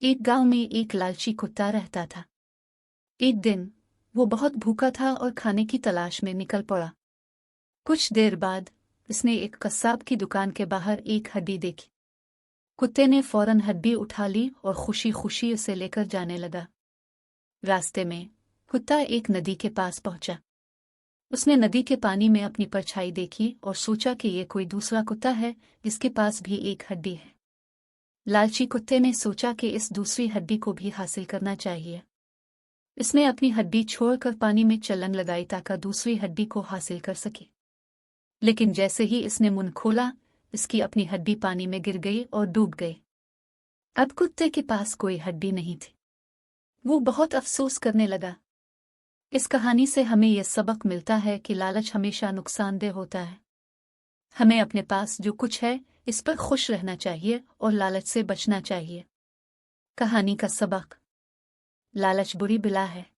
एक गांव में एक लालची कुत्ता रहता था। एक दिन वो बहुत भूखा था और खाने की तलाश में निकल पड़ा। कुछ देर बाद उसने एक कस्साब की दुकान के बाहर एक हड्डी देखी। कुत्ते ने फौरन हड्डी उठा ली और खुशी खुशी उसे लेकर जाने लगा। रास्ते में कुत्ता एक नदी के पास पहुंचा। उसने नदी के पानी में अपनी परछाई देखी और सोचा कि ये कोई दूसरा कुत्ता है जिसके पास भी एक हड्डी है। लालची कुत्ते ने सोचा कि इस दूसरी हड्डी को भी हासिल करना चाहिए। इसने अपनी हड्डी छोड़कर पानी में छलांग लगाई ताकि दूसरी हड्डी को हासिल कर सके। लेकिन जैसे ही इसने मुंह खोला, इसकी अपनी हड्डी पानी में गिर गई और डूब गई। अब कुत्ते के पास कोई हड्डी नहीं थी। वो बहुत अफसोस करने लगा। इस कहानी से हमें यह सबक मिलता है कि लालच हमेशा नुकसानदेह होता है। हमें अपने पास जो कुछ है इस पर खुश रहना चाहिए और लालच से बचना चाहिए। कहानी का सबक: लालच बुरी बला है।